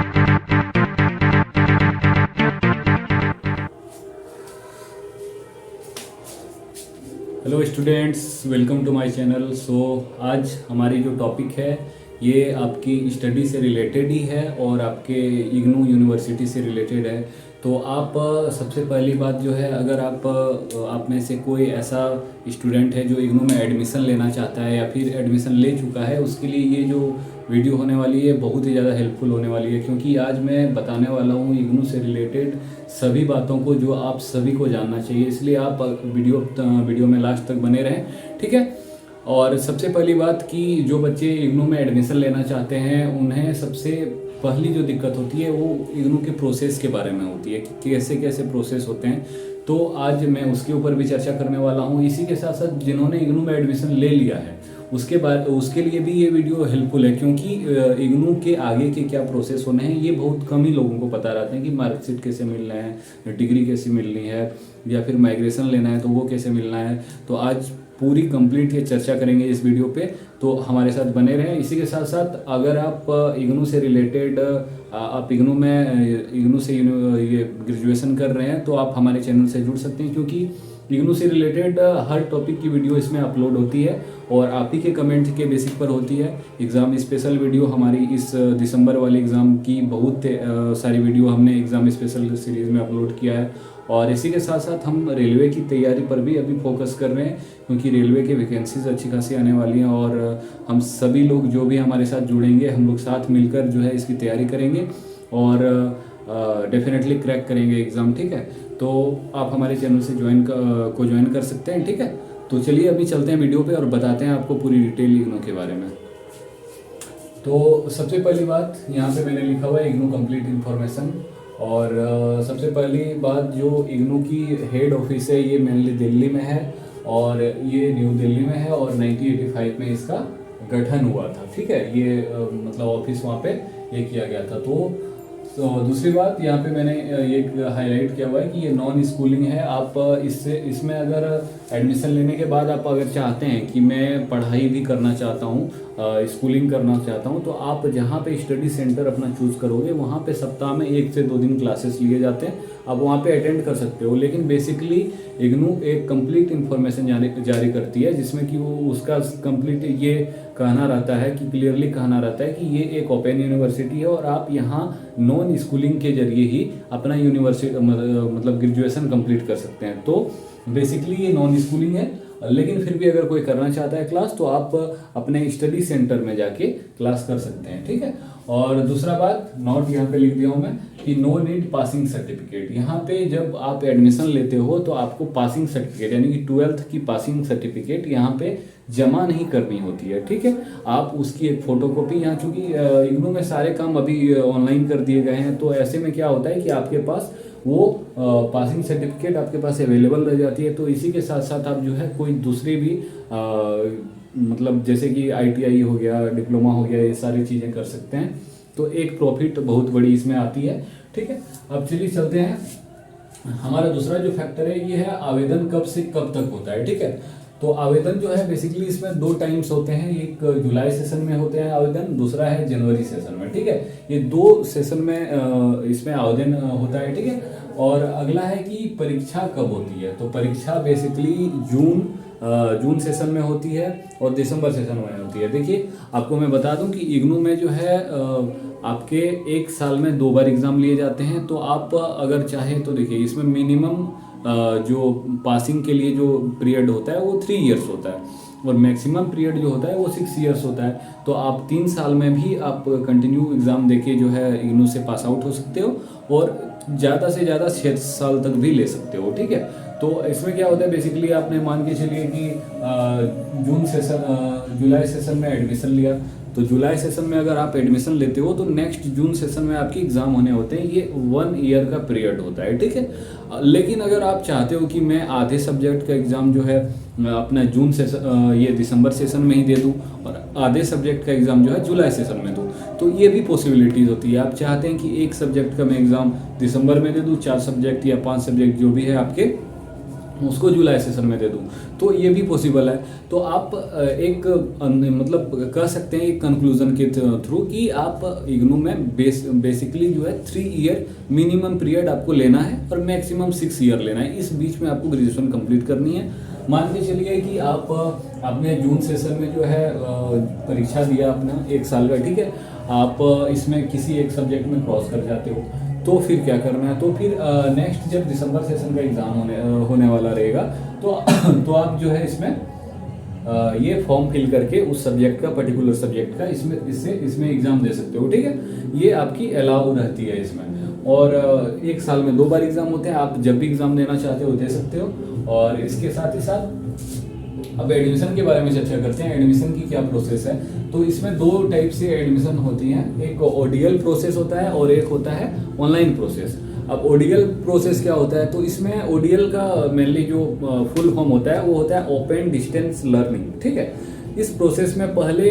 Hello students, welcome to my channel. So आज हमारी जो टॉपिक है ये आपकी स्टडी से रिलेटेड ही है और आपके इग्नू यूनिवर्सिटी से रिलेटेड है। तो आप सबसे पहली बात जो है, अगर आप में से कोई ऐसा स्टूडेंट है जो इग्नू में एडमिशन लेना चाहता है या फिर एडमिशन ले चुका है, उसके लिए ये जो वीडियो होने वाली है बहुत ही ज़्यादा हेल्पफुल होने वाली है, क्योंकि आज मैं बताने वाला हूँ इग्नू से रिलेटेड सभी बातों को जो आप सभी को जानना चाहिए। इसलिए आप वीडियो में लास्ट तक बने रहें, ठीक है। और सबसे पहली बात कि जो बच्चे इग्नू में एडमिशन लेना चाहते हैं उन्हें सबसे पहली जो दिक्कत होती है वो इग्नू के प्रोसेस के बारे में होती है कि कैसे कैसे प्रोसेस होते हैं। तो आज मैं उसके ऊपर भी चर्चा करने वाला हूँ। इसी के साथ साथ जिन्होंने इग्नू में एडमिशन ले लिया है उसके लिए भी ये वीडियो हेल्पफुल है, क्योंकि इग्नू के आगे के क्या प्रोसेस होने हैं ये बहुत कम ही लोगों को पता रहता है कि मार्कशीट कैसे मिलना है, डिग्री कैसे मिलनी है, या फिर माइग्रेशन लेना है तो वो कैसे मिलना है। तो आज पूरी कंप्लीट ये चर्चा करेंगे इस वीडियो पे, तो हमारे साथ बने रहें। इसी के साथ साथ अगर आप इग्नू से रिलेटेड आप इग्नू से ये ग्रेजुएशन कर रहे हैं तो आप हमारे चैनल से जुड़ सकते हैं, क्योंकि इग्नू से रिलेटेड हर टॉपिक की वीडियो इसमें अपलोड होती है और आप ही के कमेंट के बेसिक पर होती है। एग्ज़ाम स्पेशल वीडियो हमारी इस दिसंबर वाले एग्ज़ाम की बहुत सारी वीडियो हमने एग्ज़ाम स्पेशल सीरीज़ में अपलोड किया है। और इसी के साथ साथ हम रेलवे की तैयारी पर भी अभी फोकस कर रहे हैं, क्योंकि रेलवे के वैकेंसीज अच्छी खासी आने वाली हैं और हम सभी लोग जो भी हमारे साथ जुड़ेंगे हम लोग साथ मिलकर जो है इसकी तैयारी करेंगे और डेफिनेटली क्रैक करेंगे एग्ज़ाम, ठीक है। तो आप हमारे चैनल से ज्वाइन कर सकते हैं, ठीक है। तो चलिए अभी चलते हैं वीडियो पे और बताते हैं आपको पूरी डिटेल इग्नू के बारे में। तो सबसे पहली बात यहाँ पे मैंने लिखा हुआ है इग्नू कंप्लीट इन्फॉर्मेशन। और सबसे पहली बात, जो इग्नू की हेड ऑफिस है ये मेनली दिल्ली में है और ये न्यू दिल्ली में है और 1985 में इसका गठन हुआ था, ठीक है। ये मतलब ऑफिस वहाँ पे ये किया गया था। तो दूसरी बात यहाँ पे मैंने ये हाईलाइट किया हुआ है कि ये नॉन स्कूलिंग है। आप इसमें अगर एडमिशन लेने के बाद आप अगर चाहते हैं कि मैं पढ़ाई भी करना चाहता हूँ, स्कूलिंग करना चाहता हूँ, तो आप जहाँ पे स्टडी सेंटर अपना चूज़ करोगे वहाँ पे सप्ताह में 1 से 2 दिन क्लासेस लिए जाते हैं, आप वहाँ पे अटेंड कर सकते हो। लेकिन बेसिकली इग्नू एक कंप्लीट इन्फॉर्मेशन जारी करती है, जिसमें कि वो उसका कंप्लीट ये कहना रहता है कि क्लियरली कहना रहता है कि ये एक ओपन यूनिवर्सिटी है और आप यहाँ नॉन स्कूलिंग के जरिए ही अपना यूनिवर्सिटी मतलब ग्रेजुएशन कंप्लीट कर सकते हैं। तो बेसिकली ये नॉन स्कूलिंग है, लेकिन फिर भी अगर कोई करना चाहता है क्लास तो आप अपने स्टडी सेंटर में जाके क्लास कर सकते हैं, ठीक है। और दूसरा बात, नोट यहाँ पे लिख दिया हूँ मैं कि नो नीड पासिंग सर्टिफिकेट। यहाँ पे जब आप एडमिशन लेते हो तो आपको पासिंग सर्टिफिकेट यानी कि 12th की पासिंग सर्टिफिकेट यहाँ पे जमा नहीं करनी होती है, ठीक है। आप उसकी एक फोटोकॉपी, यहाँ चूँकि इग्नू में सारे काम अभी ऑनलाइन कर दिए गए हैं, तो ऐसे में क्या होता है कि आपके पास वो पासिंग सर्टिफिकेट आपके पास अवेलेबल रह जाती है। तो इसी के साथ साथ आप जो है कोई दूसरी भी मतलब जैसे कि ITI हो गया, डिप्लोमा हो गया, ये सारी चीज़ें कर सकते हैं। तो एक प्रॉफिट बहुत बड़ी इसमें आती है, ठीक है। अब चलिए चलते हैं। हमारा दूसरा जो फैक्टर है ये है आवेदन कब से कब तक होता है, ठीक है। तो आवेदन जो है बेसिकली इसमें 2 टाइम्स होते हैं, एक जुलाई सेशन में होते हैं आवेदन, दूसरा है जनवरी सेशन में, ठीक है। ये 2 सेशन में इसमें आवेदन होता है, ठीक है। और अगला है कि परीक्षा कब होती है। तो परीक्षा बेसिकली जून सेशन में होती है और दिसंबर सेशन में होती है। देखिए आपको मैं बता दूं कि इग्नू में जो है आपके 1 साल में 2 बार एग्ज़ाम लिए जाते हैं। तो आप अगर चाहें तो देखिए इसमें मिनिमम जो पासिंग के लिए जो पीरियड होता है वो 3 इयर्स होता है और मैक्सिमम पीरियड जो होता है वो 6 इयर्स होता है। तो आप 3 साल में भी आप कंटिन्यू एग्ज़ाम देके जो है इग्नू से पास आउट हो सकते हो और ज़्यादा से ज़्यादा 6 साल तक भी ले सकते हो, ठीक है। तो इसमें क्या होता है, बेसिकली आपने मान के चलिए कि जुलाई सेशन में एडमिशन लिया, तो जुलाई सेशन में अगर आप एडमिशन लेते हो तो नेक्स्ट जून सेशन में आपके एग्ज़ाम होने होते हैं। ये 1 ईयर का पीरियड होता है, ठीक है। लेकिन अगर आप चाहते हो कि मैं आधे सब्जेक्ट का एग्ज़ाम जो है अपना ये दिसंबर सेशन में ही दे दूं और आधे सब्जेक्ट का एग्ज़ाम जो है जुलाई सेशन में दूं, तो ये भी पॉसिबिलिटीज़ होती है। आप चाहते हैं कि एक सब्जेक्ट का मैं एग्ज़ाम दिसंबर में दे दूं, 4 सब्जेक्ट या 5 सब्जेक्ट जो भी है आपके उसको जुलाई सेशन में दे दूं, तो ये भी पॉसिबल है। तो आप एक मतलब कह सकते हैं एक कंक्लूजन के थ्रू कि आप इग्नू में बेसिकली जो है 3 ईयर मिनिमम पीरियड आपको लेना है और मैक्सिमम 6 ईयर लेना है। इस बीच में आपको ग्रेजुएशन कंप्लीट करनी है। मान के चलिए कि आप आपने जून सेशन में जो है परीक्षा दिया अपना 1 साल का, ठीक है, आप इसमें किसी एक सब्जेक्ट में क्रॉस कर जाते हो, तो फिर क्या करना है, तो फिर नेक्स्ट जब दिसंबर सेशन का एग्ज़ाम होने वाला रहेगा तो आप जो है इसमें ये फॉर्म फिल करके उस सब्जेक्ट का, पर्टिकुलर सब्जेक्ट का इसमें एग्ज़ाम दे सकते हो, ठीक है। ये आपकी अलाउ रहती है इसमें। और 1 साल में 2 बार एग्ज़ाम होते हैं, आप जब भी एग्ज़ाम देना चाहते हो दे सकते हो। और इसके साथ ही साथ अब एडमिशन के बारे में चर्चा करते हैं। एडमिशन की क्या प्रोसेस है, तो इसमें 2 टाइप से एडमिशन होती हैं। एक ओडीएल प्रोसेस होता है और एक होता है ऑनलाइन प्रोसेस। अब ओडीएल प्रोसेस क्या होता है, तो इसमें ओडीएल का मेनली जो फुल फॉर्म होता है वो होता है ओपन डिस्टेंस लर्निंग, ठीक है। इस प्रोसेस में पहले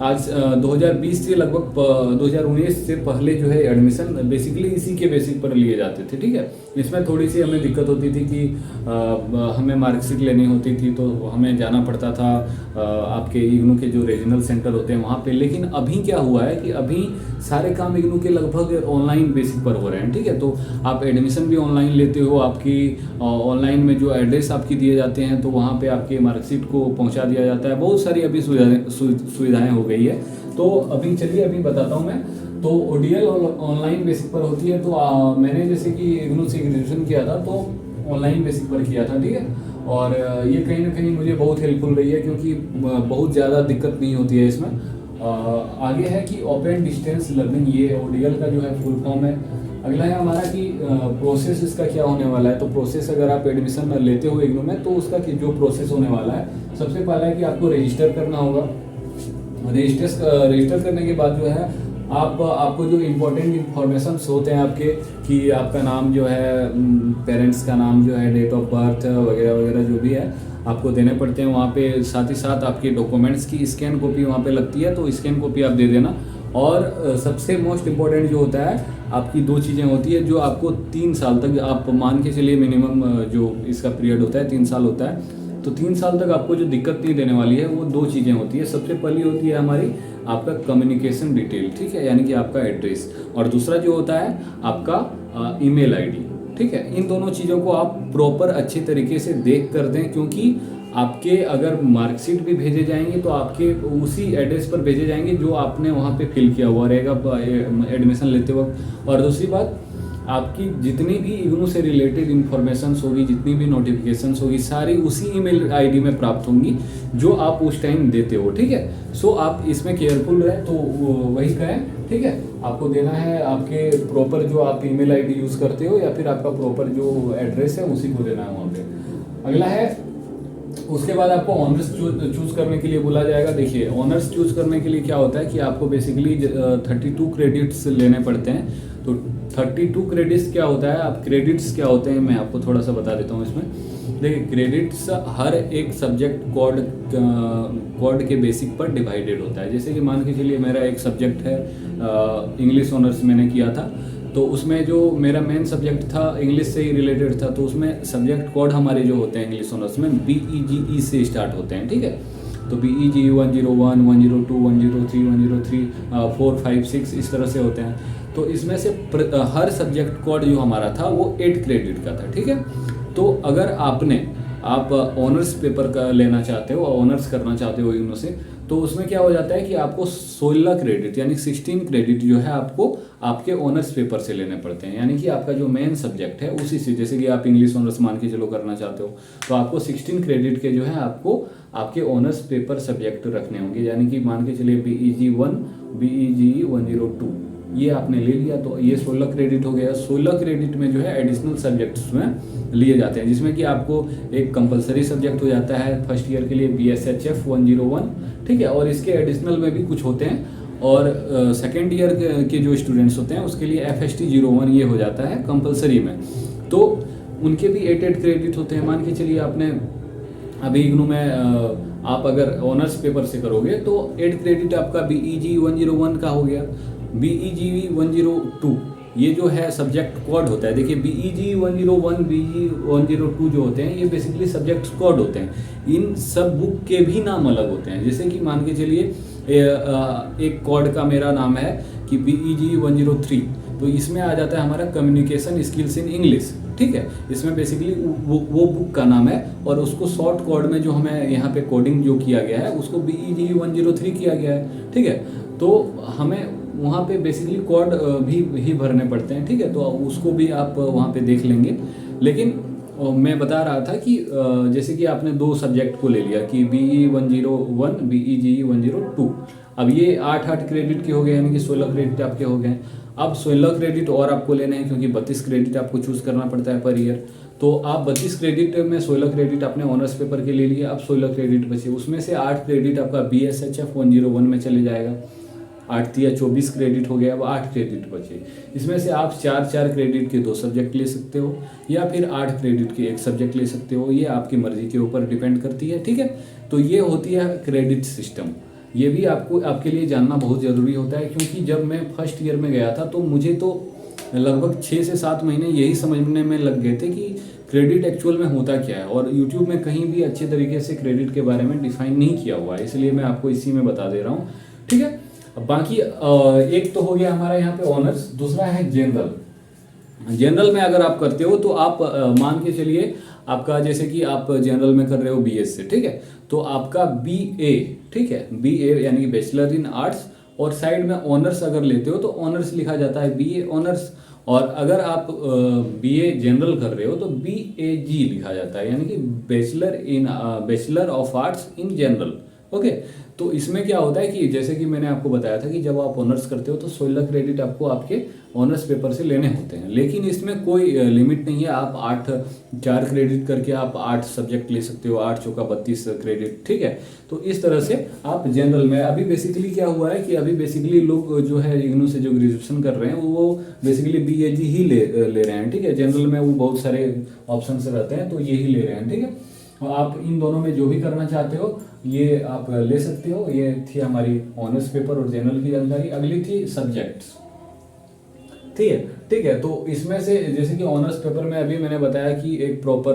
आज 2020 से लगभग 2019 से पहले जो है एडमिशन बेसिकली इसी के बेसिक पर लिए जाते थे, ठीक है। इसमें थोड़ी सी हमें दिक्कत होती थी कि हमें मार्कशीट लेनी होती थी, तो हमें जाना पड़ता था आपके इग्नू के जो रीजनल सेंटर होते हैं वहाँ पे। लेकिन अभी क्या हुआ है कि अभी सारे काम इग्नू के लगभग ऑनलाइन बेसिक पर हो रहे हैं, ठीक है। तो आप एडमिशन भी ऑनलाइन लेते हो, आपकी ऑनलाइन में जो एड्रेस आपकी दिए जाते हैं तो वहाँ पे आपके मार्कशीट को पहुँचा दिया जाता है। बहुत सारी अभी सुविधाएं हो गई है। तो अभी चलिए अभी बताता हूँ मैं। तो ओडीएल ऑनलाइन बेसिक पर होती है। तो मैंने जैसे कि इग्नू से ग्रेजुएशन किया था तो ऑनलाइन बेसिक पर किया था, ठीक है। और ये कहीं ना कहीं मुझे बहुत हेल्पफुल रही है क्योंकि बहुत ज़्यादा दिक्कत नहीं होती है इसमें। आगे है कि ओपन डिस्टेंस लर्निंग, ये ओडीएल का जो है फुल फॉर्म है। अगला है हमारा कि प्रोसेस इसका क्या होने वाला है। तो प्रोसेस अगर आप एडमिशन लेते हो इग्नू में तो उसका जो प्रोसेस होने वाला है, सबसे पहला है कि आपको रजिस्टर करना होगा। रजिस्टर करने के बाद जो है आपको जो इम्पोर्टेंट इन्फॉर्मेशन होते हैं आपके, कि आपका नाम जो है, पेरेंट्स का नाम जो है, डेट ऑफ बर्थ वगैरह वगैरह जो भी है आपको देने पड़ते हैं वहाँ पे। साथ ही साथ आपके डॉक्यूमेंट्स की स्कैन कॉपी वहाँ पे लगती है, तो स्कैन कॉपी आप दे देना। और सबसे मोस्ट इम्पॉर्टेंट जो होता है, आपकी 2 चीज़ें होती है जो आपको 3 साल तक, आप मान के चलिए मिनिमम जो इसका पीरियड होता है 3 साल होता है, तो 3 साल तक आपको जो दिक्कत नहीं देने वाली है वो 2 चीज़ें होती है। सबसे पहली होती है हमारी आपका कम्युनिकेशन डिटेल, ठीक है, यानी कि आपका एड्रेस। और दूसरा जो होता है आपका ईमेल आईडी, ठीक है। इन दोनों चीज़ों को आप प्रॉपर अच्छे तरीके से देख कर दें, क्योंकि आपके अगर मार्कशीट भी भेजे जाएंगे तो आपके उसी एड्रेस पर भेजे जाएंगे जो आपने वहाँ पे फिल किया हुआ रहेगा एडमिशन लेते वक्त। और दूसरी बात, आपकी जितनी भी इग्नू से रिलेटेड इन्फॉर्मेशंस होगी, जितनी भी नोटिफिकेशंस होगी, सारी उसी ईमेल आईडी में प्राप्त होंगी जो आप उस टाइम देते हो, ठीक है। सो आप इसमें केयरफुल रहे, तो वही करें, ठीक है। आपको देना है आपके प्रॉपर जो आप ईमेल आईडी यूज़ करते हो या फिर आपका प्रॉपर जो एड्रेस है उसी को देना है वहाँ पे। अगला है, उसके बाद आपको ऑनर्स चूज करने के लिए बोला जाएगा। देखिए ऑनर्स चूज करने के लिए क्या होता है कि आपको बेसिकली 32 क्रेडिट्स लेने पड़ते हैं। तो 32 क्रेडिट्स क्या होता है, आप क्रेडिट्स क्या होते हैं मैं आपको थोड़ा सा बता देता हूँ इसमें। देखिए क्रेडिट्स हर एक सब्जेक्ट कोड के बेसिक पर डिवाइडेड होता है। जैसे कि मान के चलिए मेरा एक सब्जेक्ट है इंग्लिश ऑनर्स मैंने किया था, तो उसमें जो मेरा मेन सब्जेक्ट था इंग्लिश से ही रिलेटेड था, तो उसमें सब्जेक्ट कोड हमारे जो होते हैं इंग्लिश ऑनर्स में BEGE से स्टार्ट होते हैं, ठीक है। तो BEGE 101, 102, 103, 103, 4, 5, 6 इस तरह से होते हैं। तो इसमें से हर सब्जेक्ट कोड जो हमारा था वो 8 क्रेडिट का था, ठीक है। तो अगर आप ऑनर्स पेपर का लेना चाहते हो, ऑनर्स करना चाहते हो इग्नू से, तो उसमें क्या हो जाता है कि आपको 16 क्रेडिट यानी 16 क्रेडिट जो है आपको आपके ऑनर्स पेपर से लेने पड़ते हैं। यानी कि आपका जो मेन सब्जेक्ट है उसी से, जैसे कि आप इंग्लिश ऑनर्स मान के चलो करना चाहते हो, तो आपको 16 क्रेडिट के जो है आपको आपके ऑनर्स पेपर सब्जेक्ट रखने होंगे। यानी कि मान के चलिए BEG 1, BEGE 102 ये आपने ले लिया, तो ये 16 क्रेडिट हो गया। 16 क्रेडिट में जो है एडिशनल सब्जेक्ट्स में लिए जाते हैं, जिसमें कि आपको एक कंपलसरी सब्जेक्ट हो जाता है फर्स्ट ईयर के लिए BSHF 101, ठीक है। और इसके एडिशनल में भी कुछ होते हैं, और सेकेंड ईयर के जो स्टूडेंट्स होते हैं उसके लिए FST 01 ये हो जाता है कंपलसरी में। तो उनके भी 8 क्रेडिट होते हैं। मान के चलिए आपने अभी इग्नू में आप अगर ऑनर्स पेपर से करोगे तो 8 क्रेडिट आपका BEG 101 का हो गया, BEG 102 ये जो है सब्जेक्ट कोड होता है। देखिए BEG 101 BEG 102 जो होते हैं ये बेसिकली सब्जेक्ट कोड होते हैं। इन सब बुक के भी नाम अलग होते हैं। जैसे कि मान के चलिए एक कोड का मेरा नाम है कि BEG 103, तो इसमें आ जाता है हमारा कम्युनिकेशन स्किल्स इन इंग्लिश, ठीक है। इसमें बेसिकली वो बुक का नाम है और उसको शॉर्ट कोड में जो हमें यहाँ पे कोडिंग जो किया गया है उसको BEG 103 किया गया है, ठीक है। तो हमें वहाँ पे बेसिकली कोड भी ही भरने पड़ते हैं, ठीक है। तो उसको भी आप वहाँ पे देख लेंगे। लेकिन मैं बता रहा था कि जैसे कि आपने दो सब्जेक्ट को ले लिया कि BE 101 BEG 102, अब ये 8 क्रेडिट के हो गए, यानी कि 16 क्रेडिट आपके हो गए। अब 16 क्रेडिट और आपको लेने हैं क्योंकि 32 क्रेडिट आपको चूज़ करना पड़ता है पर ईयर। तो आप 32 क्रेडिट में 16 क्रेडिट आपने ऑनर्स पेपर के ले लिए, अब 16 क्रेडिट बचे, उसमें से 8 क्रेडिट आपका BSHF 101 में चले जाएगा। 8 या 24 क्रेडिट हो गया, अब 8 क्रेडिट बचे। इसमें से आप 4 क्रेडिट के 2 सब्जेक्ट ले सकते हो या फिर 8 क्रेडिट के 1 सब्जेक्ट ले सकते हो, ये आपकी मर्जी के ऊपर डिपेंड करती है, ठीक है। तो ये होती है क्रेडिट सिस्टम। ये भी आपको आपके लिए जानना बहुत ज़रूरी होता है, क्योंकि जब मैं फर्स्ट ईयर में गया था तो मुझे तो लगभग 6 से 7 महीने यही समझने में लग गए थे कि क्रेडिट एक्चुअल में होता क्या है, और यूट्यूब में कहीं भी अच्छे तरीके से क्रेडिट के बारे में डिफाइन नहीं किया हुआ है, इसलिए मैं आपको इसी में बता दे रहा हूँ, ठीक है। अब बाकी एक तो हो गया हमारा यहाँ पे ऑनर्स, दूसरा है जनरल। जनरल में अगर आप करते हो तो आप मान के चलिए आपका जैसे कि आप जनरल में कर रहे हो BS से, ठीक है, तो आपका BA, ठीक है, BA यानी कि बैचलर इन आर्ट्स, और साइड में ऑनर्स अगर लेते हो तो ऑनर्स लिखा जाता है BA ऑनर्स, और अगर आप BA जनरल कर रहे हो तो BAG लिखा जाता है, यानी कि bachelor of arts in general, okay. तो इसमें क्या होता है कि जैसे कि मैंने आपको बताया था कि जब आप ऑनर्स करते हो तो 16 क्रेडिट आपको आपके ऑनर्स पेपर से लेने होते हैं, लेकिन इसमें कोई लिमिट नहीं है। आप 4 क्रेडिट करके आप 8 सब्जेक्ट ले सकते हो, 8 चौका 32 क्रेडिट, ठीक है। तो इस तरह से आप जनरल में, अभी बेसिकली क्या हुआ है कि अभी बेसिकली लोग जो है इग्नू से जो ग्रेजुएशन कर रहे हैं वो बेसिकली BAG ही ले रहे हैं, ठीक है। जनरल में वो बहुत सारे ऑप्शन रहते हैं तो यही ले रहे हैं, ठीक है। और आप इन दोनों में जो भी करना चाहते हो ये आप ले सकते हो। ये थी हमारी ऑनर्स पेपर और जनरल की जानकारी। अगली थी सब्जेक्ट्स, ठीक है। तो इसमें से जैसे कि ऑनर्स पेपर में अभी मैंने बताया कि एक प्रॉपर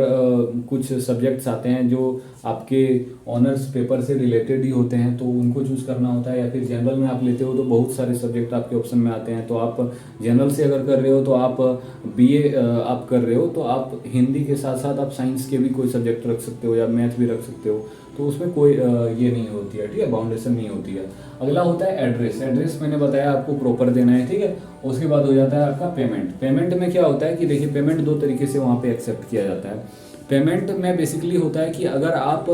कुछ सब्जेक्ट्स आते हैं जो आपके ऑनर्स पेपर से रिलेटेड ही होते हैं, तो उनको चूज़ करना होता है। या फिर जनरल में आप लेते हो तो बहुत सारे सब्जेक्ट आपके ऑप्शन में आते हैं, तो आप जनरल से अगर कर रहे हो तो आप BA आप कर रहे हो तो आप हिंदी के साथ साथ आप साइंस के भी कोई सब्जेक्ट रख सकते हो या मैथ भी रख सकते हो, तो उसमें कोई ये नहीं होती है, ठीक है, बाउंडेशन नहीं होती है। अगला होता है एड्रेस मैंने बताया आपको प्रॉपर देना है, ठीक है। उसके बाद हो जाता है आपका पेमेंट में क्या होता है कि देखिए पेमेंट 2 तरीके से वहाँ पे एक्सेप्ट किया जाता है। पेमेंट में बेसिकली होता है कि अगर आप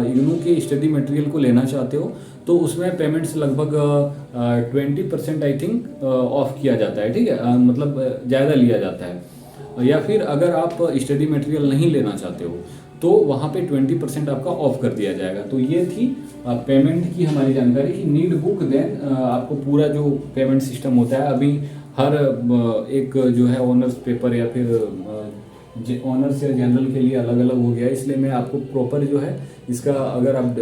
इग्नू के स्टडी मटेरियल को लेना चाहते हो तो उसमें पेमेंट्स लगभग 20% आई थिंक ऑफ किया जाता है, ठीक है, मतलब ज़्यादा लिया जाता है। या फिर अगर आप स्टडी मटेरियल नहीं लेना चाहते हो तो वहाँ पे 20% आपका ऑफ कर दिया जाएगा। तो ये थी पेमेंट की हमारी जानकारी कि नीड बुक देन आपको पूरा जो पेमेंट सिस्टम होता है अभी हर एक जो है ऑनर्स पेपर या फिर ऑनर्स या जनरल के लिए अलग अलग हो गया है, इसलिए मैं आपको प्रॉपर जो है इसका अगर आप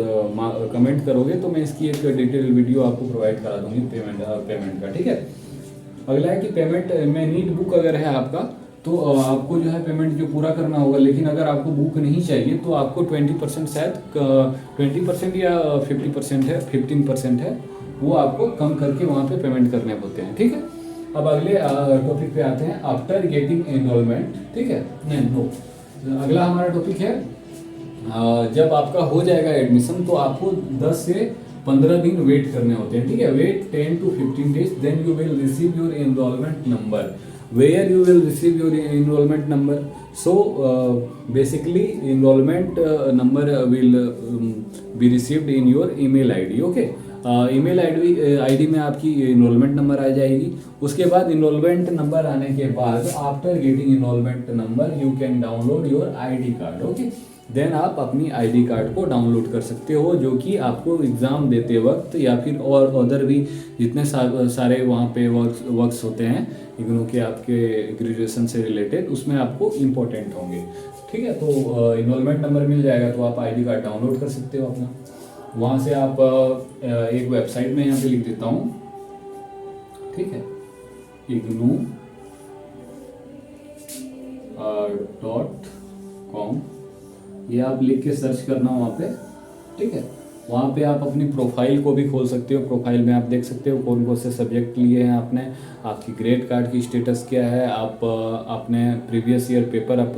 कमेंट करोगे तो मैं इसकी एक डिटेल वीडियो आपको प्रोवाइड करा दूंगी पेमेंट का, ठीक है। अगला है कि पेमेंट में नीड बुक अगर है आपका तो आपको जो है पेमेंट जो पूरा करना होगा, लेकिन अगर आपको बुक नहीं चाहिए तो आपको 20% शायद 20% या 50% है 15% है वो आपको कम करके वहाँ पे पेमेंट करने होते हैं, ठीक है। अब अगले टॉपिक पे आते हैं, आफ्टर गेटिंग एनरोलमेंट, ठीक है। अगला हमारा टॉपिक है जब आपका हो जाएगा एडमिशन तो आपको 10 से 15 दिन वेट करने होते हैं, ठीक है। Wait 10 to 15 days, then you will receive your enrollment number. Where you will receive your enrollment number? So basically enrollment number will be received in your email ID, okay. Email ID में आपकी enrolment number आ जाएगी। उसके बाद enrolment number आने के बाद after getting enrollment number you can download your ID card, okay. Then आप अपनी ID कार्ड को डाउनलोड कर सकते हो, जो कि आपको एग्ज़ाम देते वक्त या फिर और अदर भी जितने सारे वहाँ पे वर्क्स होते हैं इग्नू के आपके ग्रेजुएशन से रिलेटेड उसमें आपको इम्पोर्टेंट होंगे, ठीक है। तो इनरोलमेंट नंबर मिल जाएगा तो आप ID कार्ड डाउनलोड कर सकते हो अपना। वहाँ से आप एक वेबसाइट में यहाँ पे लिख देता हूँ, ठीक है, .com, ये आप लिख के सर्च करना वहाँ पे, ठीक है। वहाँ पे आप अपनी प्रोफाइल को भी खोल सकते हो। प्रोफाइल में आप देख सकते हो कौन कौन से सब्जेक्ट लिए हैं आपने, आपकी ग्रेड कार्ड की स्टेटस क्या है, आप आपने प्रीवियस ईयर पेपर आप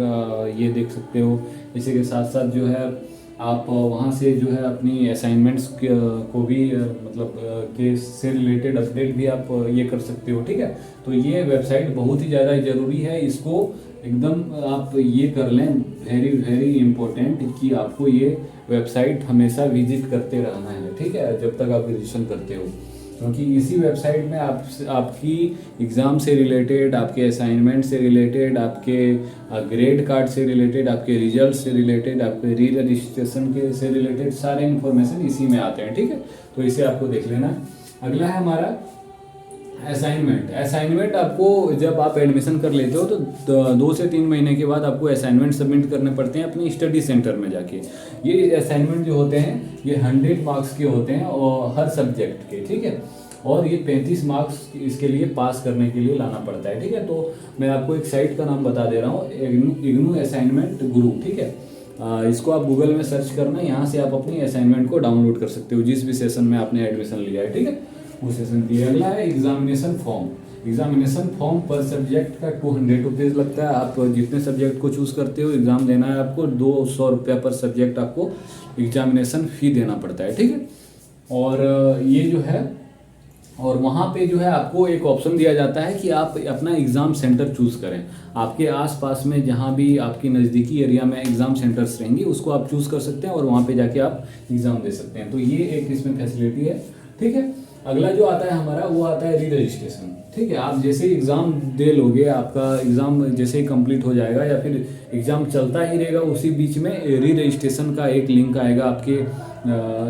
ये देख सकते हो। इसी के साथ साथ जो है आप वहाँ से जो है अपनी असाइनमेंट्स को भी मतलब के से रिलेटेड अपडेट भी आप ये कर सकते हो, ठीक है। तो ये वेबसाइट बहुत ही ज़्यादा ज़रूरी है, इसको एकदम आप ये कर लें, वेरी वेरी इम्पोर्टेंट, कि आपको ये वेबसाइट हमेशा विजिट करते रहना है, ठीक है, जब तक आप ग्रेजुएशन करते हो। क्योंकि इसी वेबसाइट में आपकी एग्ज़ाम से रिलेटेड, आपके असाइनमेंट से रिलेटेड, आपके ग्रेड कार्ड से रिलेटेड, आपके रिजल्ट से रिलेटेड, आपके री रजिस्ट्रेशन के से रिलेटेड सारे इन्फॉर्मेशन इसी में आते हैं, ठीक है। तो इसे आपको देख लेना है। अगला है हमारा असाइनमेंट। असाइनमेंट आपको जब आप एडमिशन कर लेते हो तो 2 से 3 महीने के बाद आपको असाइनमेंट सबमिट करने पड़ते हैं अपनी स्टडी सेंटर में जाके। ये असाइनमेंट जो होते हैं ये 100 मार्क्स के होते हैं और हर सब्जेक्ट के, ठीक है। और ये 35 मार्क्स इसके लिए पास करने के लिए लाना पड़ता है, ठीक है। तो मैं आपको एक साइट का नाम बता दे रहा हूँ, इग्नू असाइनमेंट गुरु, ठीक है। इसको आप गूगल में सर्च करना, यहाँ से आप अपनी असाइनमेंट को डाउनलोड कर सकते हो जिस भी सेशन में आपने एडमिशन लिया है, ठीक है, उस सेशन की। अगला है एग्जामिनेशन फॉर्म। एग्जामिनेशन फॉर्म पर सब्जेक्ट का 200 रुपीज़ लगता है। आप जितने सब्जेक्ट को चूज़ करते हो एग्ज़ाम देना है आपको, 200 रुपया पर सब्जेक्ट आपको एग्जामिनेशन फ़ी देना पड़ता है, ठीक है। और ये जो है, और वहाँ पे जो है आपको एक ऑप्शन दिया जाता है कि आप अपना एग्ज़ाम सेंटर चूज़ करें। आपके आसपास में जहाँ भी आपकी नज़दीकी एरिया में एग्ज़ाम सेंटर्स रहेंगी उसको आप चूज़ कर सकते हैं और वहाँ पे जाके आप एग्ज़ाम दे सकते हैं। तो ये एक इसमें फैसिलिटी है, ठीक है। अगला जो आता है हमारा वो आता है री रजिस्ट्रेशन, ठीक है। आप जैसे ही एग्ज़ाम दे लोगे, आपका एग्ज़ाम जैसे ही कंप्लीट हो जाएगा या फिर एग्ज़ाम चलता ही रहेगा, उसी बीच में री रजिस्ट्रेशन का एक लिंक आएगा आपके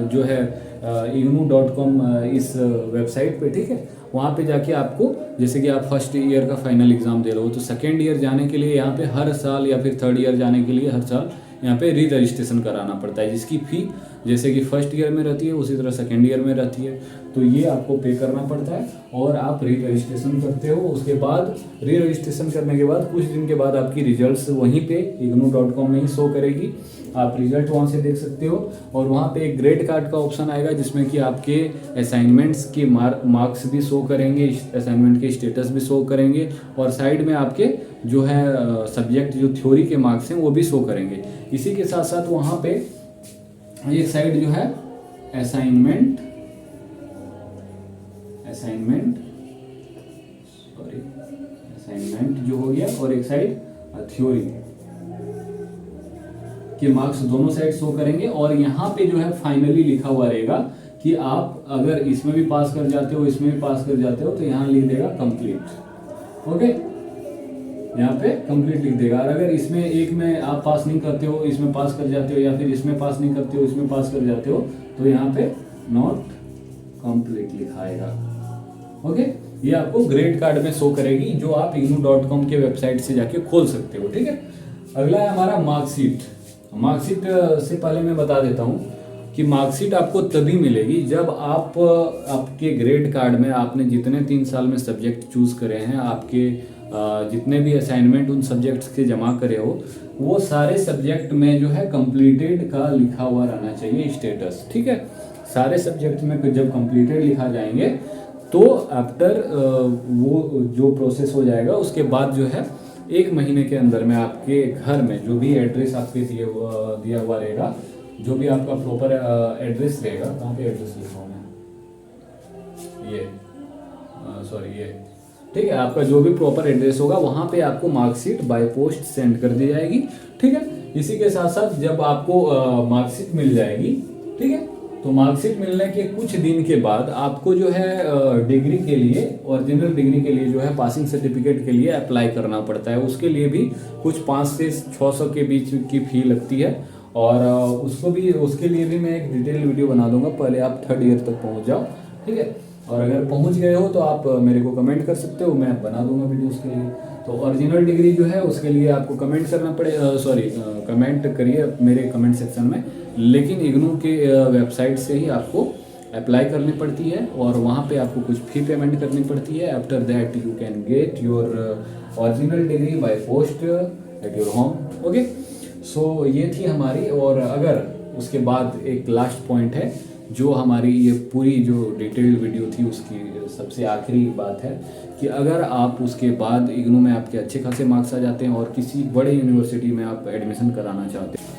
जो है ignu.com इस वेबसाइट पे, ठीक है। वहाँ पे जाके आपको, जैसे कि आप फर्स्ट ईयर का फाइनल एग्ज़ाम दे रहे हो तो सेकेंड ईयर जाने के लिए यहाँ पे हर साल, या फिर थर्ड ईयर जाने के लिए हर साल यहाँ पे री रजिस्ट्रेशन कराना पड़ता है, जिसकी फ़ी जैसे कि फर्स्ट ईयर में रहती है उसी तरह सेकेंड ईयर में रहती है। तो ये आपको पे करना पड़ता है और आप री रजिस्ट्रेशन करते हो। उसके बाद री रजिस्ट्रेशन करने के बाद कुछ दिन के बाद आपकी रिजल्ट्स वहीं पे ignu.com में ही शो करेगी। आप रिजल्ट वहाँ से देख सकते हो और वहाँ पे एक ग्रेड कार्ड का ऑप्शन आएगा जिसमें कि आपके असाइनमेंट्स के मार्क्स भी शो करेंगे, असाइनमेंट के स्टेटस भी शो करेंगे और साइड में आपके जो है सब्जेक्ट जो थ्योरी के मार्क्स हैं वो भी शो करेंगे। इसी के साथ साथ वहाँ पे एक साइड जो है असाइनमेंट जो हो गया और एक साइड थ्योरी के मार्क्स दोनों साइड शो करेंगे। और यहाँ पे जो है फाइनली लिखा हुआ रहेगा कि आप अगर इसमें भी पास कर जाते हो, इसमें भी पास कर जाते हो, तो यहाँ लिख देगा कंप्लीट, ओके, यहाँ पे कंप्लीट लिख देगा। और अगर इसमें एक में आप पास नहीं करते हो, इसमें पास कर जाते हो, या फिर इसमें पास नहीं करते हो, इसमें पास कर जाते हो, तो यहाँ पे नॉट कंप्लीट लिखाएगा, ओके। ये आपको ग्रेड कार्ड में शो करेगी जो आप ignu.com के वेबसाइट से जाके खोल सकते हो, ठीक है। अगला है हमारा मार्कशीट। मार्कशीट से पहले मैं बता देता हूँ कि मार्कशीट आपको तभी मिलेगी जब आप आपके ग्रेड कार्ड में आपने जितने 3 साल में सब्जेक्ट चूज़ करे हैं, आपके जितने भी असाइनमेंट उन सब्जेक्ट्स के जमा करे हो, वो सारे सब्जेक्ट में जो है कंप्लीटेड का लिखा हुआ रहना चाहिए स्टेटस, ठीक है। सारे सब्जेक्ट में जब कंप्लीटेड लिखा जाएंगे तो आफ्टर वो जो प्रोसेस हो जाएगा उसके बाद जो है 1 महीने के अंदर में आपके घर में जो भी एड्रेस आपके दिया हुआ रहेगा, जो भी आपका प्रॉपर एड्रेस रहेगा, कहाँ पे एड्रेस लिखा हूँ मैं, ये सॉरी ये, ठीक है, आपका जो भी प्रॉपर एड्रेस होगा वहाँ पे आपको मार्कशीट बाय पोस्ट सेंड कर दी जाएगी, ठीक है। इसी के साथ साथ जब आपको मार्कशीट मिल जाएगी, ठीक है, तो मार्कशीट मिलने के कुछ दिन के बाद आपको जो है डिग्री के लिए, ओरिजिनल डिग्री के लिए जो है पासिंग सर्टिफिकेट के लिए अप्लाई करना पड़ता है। उसके लिए भी कुछ 5 से 600 के बीच की फ़ी लगती है और उसके लिए भी मैं एक डिटेल वीडियो बना दूंगा। पहले आप 3rd ईयर तक पहुंच जाओ, ठीक है। और अगर पहुंच गए हो तो आप मेरे को कमेंट कर सकते हो, मैं बना दूंगा वीडियो उसके लिए। तो ओरिजिनल डिग्री जो है उसके लिए आपको कमेंट करना कमेंट करिए मेरे कमेंट सेक्शन में, लेकिन इग्नू के वेबसाइट से ही आपको अप्लाई करनी पड़ती है और वहाँ पे आपको कुछ फी पेमेंट करनी पड़ती है। After that you can get your original degree by post at your home. Okay, so ये थी हमारी। और अगर उसके बाद एक लास्ट पॉइंट है जो हमारी ये पूरी जो डिटेल्ड वीडियो थी उसकी सबसे आखिरी बात है कि अगर आप उसके बाद इग्नू में आपके अच्छे खासे मार्क्स आ जाते हैं और किसी बड़े यूनिवर्सिटी में आप एडमिशन कराना चाहते हैं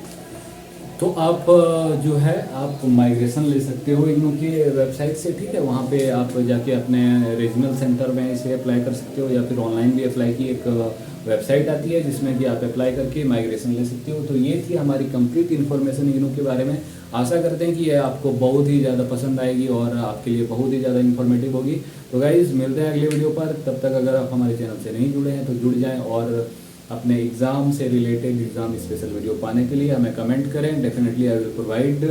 तो आप जो है आप माइग्रेशन ले सकते हो इग्नू की वेबसाइट से, ठीक है। वहाँ पे आप जाके अपने रीजनल सेंटर में इसे अप्लाई कर सकते हो या फिर ऑनलाइन भी अप्लाई की एक वेबसाइट आती है जिसमें कि आप अप्लाई करके माइग्रेशन ले सकते हो। तो ये थी हमारी कंप्लीट इन्फॉर्मेशन इग्नू के बारे में। आशा करते हैं कि ये आपको बहुत ही ज़्यादा पसंद आएगी और आपके लिए बहुत ही ज़्यादा इन्फॉर्मेटिव होगी। तो गाइज़ मिलते हैं अगले वीडियो पर। तब तक अगर आप हमारे चैनल से नहीं जुड़े हैं तो जुड़ जाएँ और अपने एग्ज़ाम से रिलेटेड एग्ज़ाम स्पेशल वीडियो पाने के लिए हमें कमेंट करें। Definitely I will provide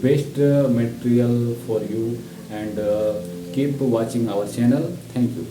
best material for you and keep watching our channel. Thank you.